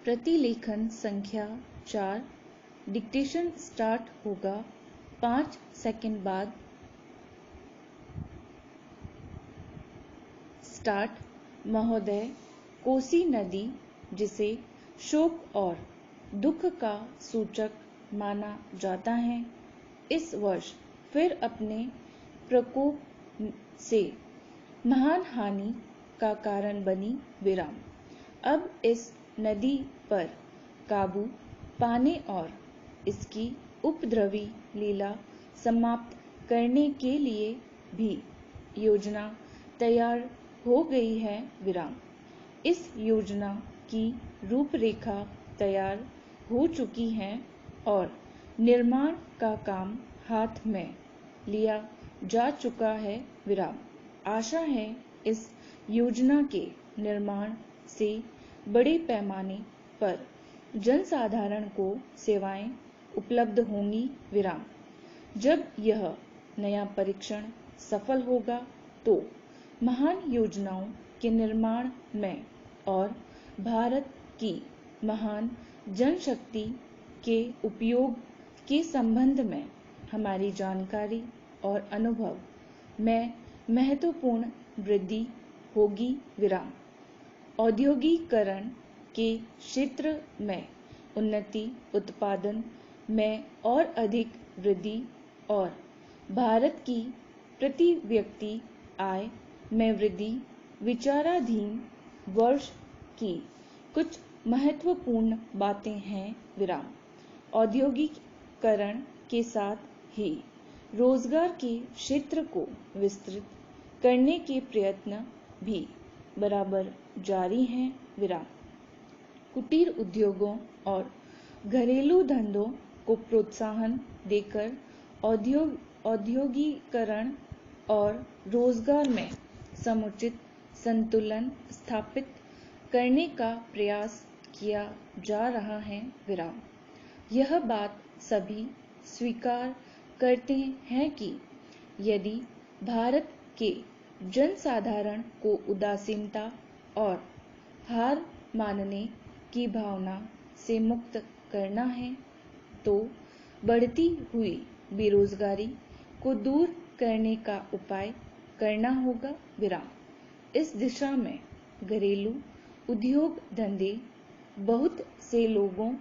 प्रतिलेखन संख्या 4। Dictation start होगा 5 सेकंड बाद। स्टार्ट। महोदय, कोसी नदी, जिसे शोक और दुख का सूचक माना जाता है, इस वर्ष फिर अपने प्रकोप से महान हानि का कारण बनी। विराम। अब इस नदी पर काबू पाने और इसकी उपद्रवी लीला समाप्त करने के लिए भी योजना तैयार हो गई है। विराम। इस योजना की रूपरेखा तैयार हो चुकी है और निर्माण का काम हाथ में लिया जा चुका है। विराम। आशा है इस योजना के निर्माण से बड़े पैमाने पर जनसाधारण को सेवाएं उपलब्ध होंगी। विराम। जब यह नया परीक्षण सफल होगा तो महान योजनाओं के निर्माण में और भारत की महान जनशक्ति के उपयोग के संबंध में हमारी जानकारी और अनुभव में महत्वपूर्ण वृद्धि होगी। विराम। औद्योगिकरण के क्षेत्र में उन्नति, उत्पादन में और अधिक वृद्धि और भारत की प्रति व्यक्ति आय में वृद्धि विचाराधीन वर्ष की कुछ महत्वपूर्ण बातें हैं। विराम। औद्योगिकरण के साथ ही रोजगार के क्षेत्र को विस्तृत करने के प्रयत्न भी बराबर जारी हैं। विराम। कुटीर उद्योगों और घरेलू धंधों को प्रोत्साहन देकर औद्योगिकरण और रोजगार में समुचित संतुलन स्थापित करने का प्रयास किया जा रहा है। विराम। यह बात सभी स्वीकार करते हैं कि यदि भारत के जनसाधारण को उदासीनता और हार मानने की भावना से मुक्त करना है तो बढ़ती हुई बेरोजगारी को दूर करने का उपाय करना होगा। विराम। इस दिशा में घरेलू उद्योग धंधे बहुत से लोगों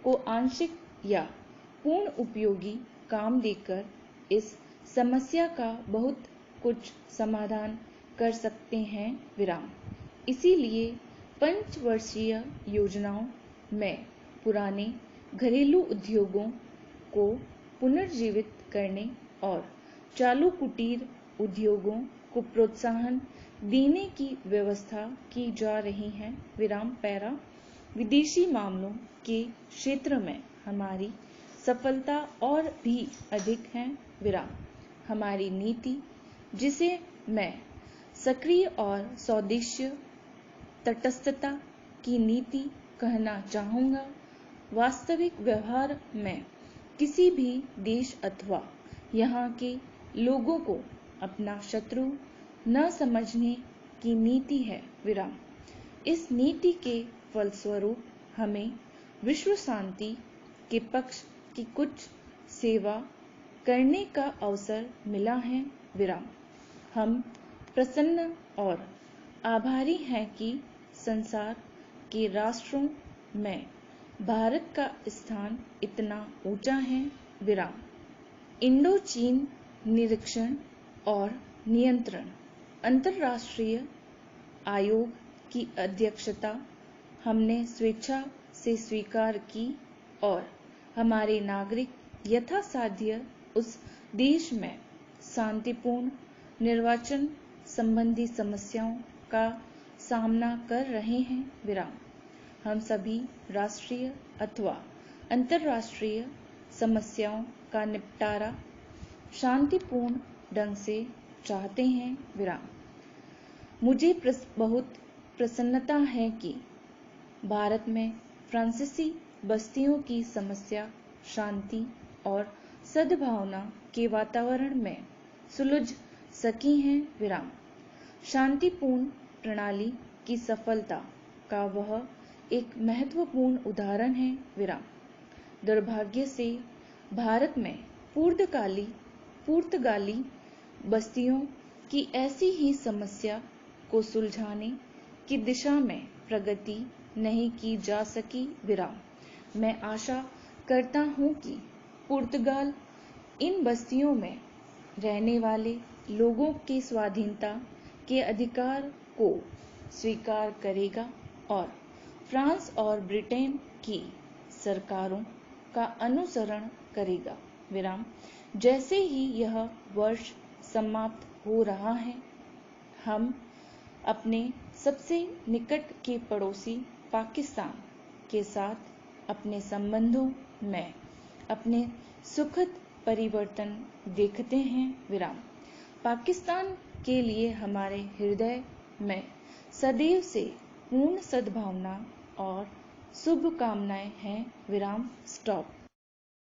को आंशिक या पूर्ण उपयोगी काम देकर इस समस्या का बहुत कुछ समाधान कर सकते हैं। विराम। इसीलिए पंचवर्षीय योजनाओं में पुराने घरेलू उद्योगों को पुनर्जीवित करने और चालू कुटीर उद्योगों को प्रोत्साहन देने की व्यवस्था की जा रही है। विराम। पैरा। विदेशी मामलों के क्षेत्र में हमारी सफलता और भी अधिक है। विराम। हमारी नीति, जिसे मैं सक्रिय और सौदेश्य तटस्थता की नीति कहना चाहूँगा, वास्तविक व्यवहार में किसी भी देश अथवा यहाँ के लोगों को अपना शत्रु न समझने की नीति है। विराम। इस नीति के फलस्वरूप हमें विश्व शांति के पक्ष की कुछ सेवा करने का अवसर मिला है। विराम। हम प्रसन्न और आभारी हैं कि संसार के राष्ट्रों में भारत का स्थान इतना ऊंचा है। विराम। इंडो चीन निरीक्षण और नियंत्रण अंतर्राष्ट्रीय आयोग की अध्यक्षता हमने स्वेच्छा से स्वीकार की और हमारे नागरिक यथासाध्य उस देश में शांतिपूर्ण निर्वाचन संबंधी समस्याओं का सामना कर रहे हैं। विराम। हम सभी राष्ट्रीय अथवा अंतर्राष्ट्रीय समस्याओं का निपटारा शांतिपूर्ण ढंग से चाहते हैं। विराम। मुझे बहुत प्रसन्नता है कि भारत में फ्रांसीसी बस्तियों की समस्या शांति और सद्भावना के वातावरण में सुलझ सकी है। विराम। शांतिपूर्ण प्रणाली की सफलता का वह एक महत्वपूर्ण उदाहरण है विराम। दुर्भाग्य से भारत में पुर्तगाली बस्तियों की ऐसी ही समस्या को सुलझाने की दिशा में प्रगति नहीं की जा सकी विराम। मैं आशा करता हूं कि पुर्तगाल इन बस्तियों में रहने वाले लोगों की स्वाधीनता के अधिकार को स्वीकार करेगा और फ्रांस और ब्रिटेन की सरकारों का अनुसरण करेगा विराम। जैसे ही यह वर्ष समाप्त हो रहा है, हम अपने सबसे निकट के पड़ोसी पाकिस्तान के साथ अपने संबंधों में अपने सुखद परिवर्तन देखते हैं विराम। पाकिस्तान के लिए हमारे हृदय में सदैव से पूर्ण सद्भावना और शुभकामनाएं हैं विराम। स्टॉप।